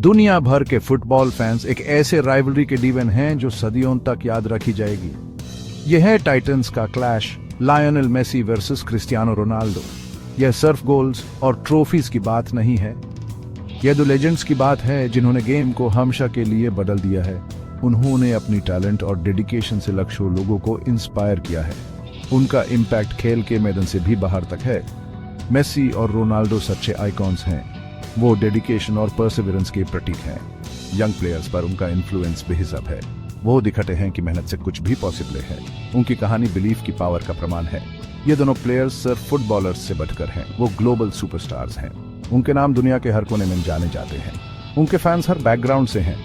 दुनिया भर के फुटबॉल फैंस एक ऐसे राइवलरी के डीवन हैं जो सदियों तक याद रखी जाएगी। यह है टाइटंस का clash, Lionel Messi versus Cristiano Ronaldo. यह सिर्फ गोल्स और ट्रॉफीज की बात नहीं है, यह दो लेजेंड्स की बात है जिन्होंने गेम को हमेशा के लिए बदल दिया है। उन्होंने अपनी टैलेंट और डेडिकेशन से लाखों लोगों को इंस्पायर किया है। उनका इम्पैक्ट खेल के मैदान से भी बाहर तक है। मेसी और रोनाल्डो सच्चे आइकॉन्स हैं। वो डेडिकेशन और परसिवरेंस के प्रतीक हैं। यंग प्लेयर्स पर उनका इन्फ्लुएंस बेहिसाब है। वो दिखाते हैं कि मेहनत से कुछ भी पॉसिबल है। उनकी कहानी बिलीफ की पावर का प्रमाण है। ये दोनों प्लेयर्स सिर्फ फुटबॉलर्स से बढ़कर हैं, वो ग्लोबल सुपरस्टार्स हैं। उनके नाम दुनिया के हर कोने में जाने जाते हैं। उनके फैंस हर बैकग्राउंड से हैं।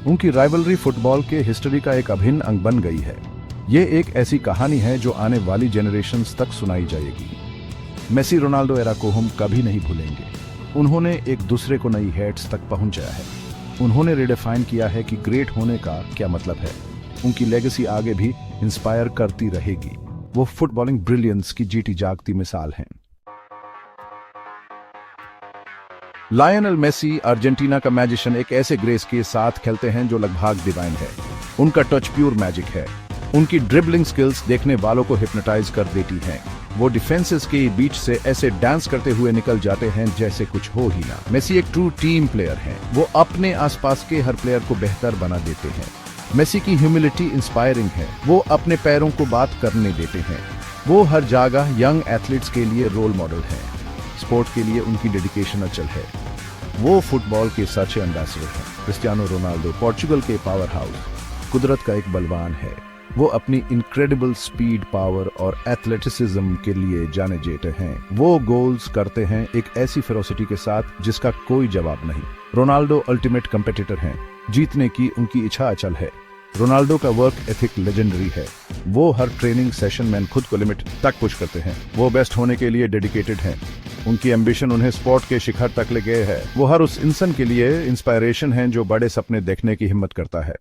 उनकी राइवलरी फुटबॉल के हिस्ट्री का एक अभिन्न अंग बन गई है। ये एक ऐसी कहानी है जो आने वाली जनरेशंस तक सुनाई जाएगी। मेसी रोनाल्डो एरा को हम कभी नहीं भूलेंगे। उन्होंने एक दूसरे को नई हेट्स तक पहुंचाया है। उन्होंने रिडिफाइन किया है कि ग्रेट होने का क्या मतलब है। उनकी लेगेसी आगे भी इंस्पायर करती रहेगी। वो फुटबॉलिंग ब्रिलियंस की जीती जागती मिसाल हैं। लायनल मेसी अर्जेंटीना का मैजिशियन एक ऐसे ग्रेस के साथ खेलते हैं जो लगभग डिवाइन है। उनका टच प्योर मैजिक है। उनकी ड्रिबलिंग स्किल्स देखने वालों को हिप्नोटाइज कर देती हैं। वो डिफेंसेस के बीच से ऐसे डांस करते हुए निकल जाते हैं जैसे कुछ हो ही ना। मेसी एक ट्रू टीम प्लेयर हैं। वो अपने आसपास के हर प्लेयर को बेहतर बना देते हैं। मेसी की ह्यूमिलिटी इंस्पायरिंग है। वो अपने पैरों को बात करने देते हैं। वो हर जगह यंग एथलीट्स के लिए रोल मॉडल हैं। स्पोर्ट के लिए उनकी डेडिकेशन अचल है। वो फुटबॉल के सच्चे एम्बेसडर हैं। क्रिस्टियानो रोनाल्डो पोर्चुगल के पावर हाउस, कुदरत का एक बलवान है। वो अपनी इनक्रेडिबल स्पीड, पावर और एथलेटिसिज्म के लिए जाने जाते हैं। वो गोल्स करते हैं एक ऐसी फेरोसिटी के साथ जिसका कोई जवाब नहीं। रोनाल्डो अल्टीमेट कंपेटिटर हैं। जीतने की उनकी इच्छा अचल है। रोनाल्डो का वर्क एथिक लेजेंडरी है। वो हर ट्रेनिंग सेशन में खुद को लिमिट तक पुश करते हैं। वो बेस्ट होने के लिए डेडिकेटेड हैं। उनकी एम्बिशन उन्हें स्पोर्ट के शिखर तक ले गए है। वो हर उस इंसान के लिए इंस्पायरेशन है जो बड़े सपने देखने की हिम्मत करता है।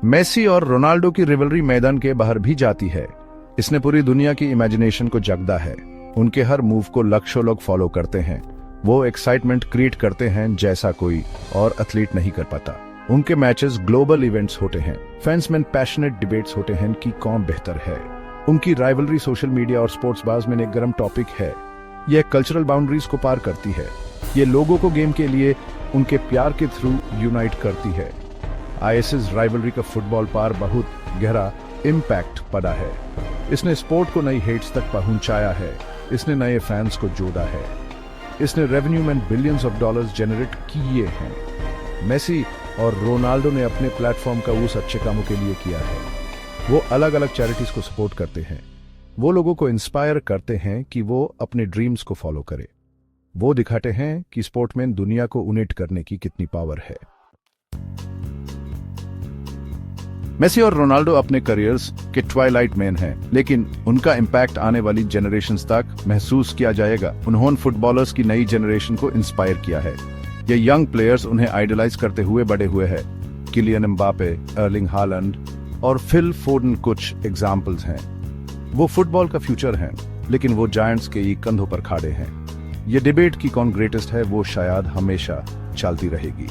मेसी और रोनाल्डो की रिवलरी मैदान के बाहर भी जाती है। इसने पूरी दुनिया की इमेजिनेशन को जगदा है। उनके हर मूव को लाखों लोग फॉलो करते हैं। वो एक्साइटमेंट क्रिएट करते हैं जैसा कोई और एथलीट नहीं कर पाता। उनके मैचेस ग्लोबल इवेंट्स होते हैं। फैंस में पैशनेट डिबेट्स होते हैं कि कौन बेहतर है। उनकी राइवलरी सोशल मीडिया और स्पोर्ट्स बाज में एक गर्म टॉपिक है। यह कल्चरल बाउंड्रीज को पार करती है। ये लोगों को गेम के लिए उनके प्यार के थ्रू यूनाइट करती है। आईएसएस राइवलरी का फुटबॉल पर बहुत गहरा इम्पैक्ट पड़ा है। इसने स्पोर्ट को नई हेट्स तक पहुंचाया है। इसने नए फैंस को जोड़ा है। इसने रेवेन्यू में बिलियंस ऑफ डॉलर्स जनरेट किए हैं। मेसी और रोनाल्डो ने अपने प्लेटफॉर्म का उस अच्छे कामों के लिए किया है। वो अलग अलग चैरिटीज को सपोर्ट करते हैं। वो लोगों को इंस्पायर करते हैं कि वो अपने ड्रीम्स को फॉलो करें। वो दिखाते हैं कि स्पोर्ट में दुनिया को यूनाइट करने की कितनी पावर है। मेसी और रोनाल्डो अपने करियर्स के ट्वाइलाइट मैन हैं, लेकिन उनका इम्पैक्ट आने वाली जनरेशंस तक महसूस किया जाएगा। उन्होंने फुटबॉलर्स की नई जनरेशन को इंस्पायर किया है। ये यंग प्लेयर्स उन्हें आइडलाइज करते हुए बड़े हुए हैं। किलियन एम्बापे, एर्लिंग हालैंड और फिल फोडन कुछ एग्जाम्पल्स हैं। वो फुटबॉल का फ्यूचर हैं, लेकिन वो जायंट्स के ही कंधों पर खड़े हैं। ये डिबेट की कौन ग्रेटेस्ट है वो शायद हमेशा चलती रहेगी।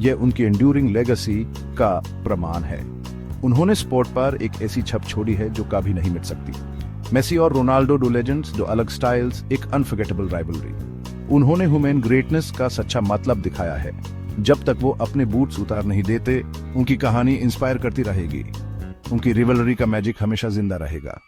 ये उनकी एंड्यूरिंग लेगेसी का प्रमाण है। उन्होंने स्पोर्ट पर एक ऐसी छप छोड़ी है जो कभी नहीं मिट सकती। मेसी और रोनाल्डो दो लेजेंड्स, दो अलग स्टाइल्स, एक अनफॉरगेटेबल राइवलरी। उन्होंने ह्यूमन ग्रेटनेस का सच्चा मतलब दिखाया है। जब तक वो अपने बूट्स उतार नहीं देते, उनकी कहानी इंस्पायर करती रहेगी। उनकी रिवलरी का मैजिक हमेशा जिंदा रहेगा।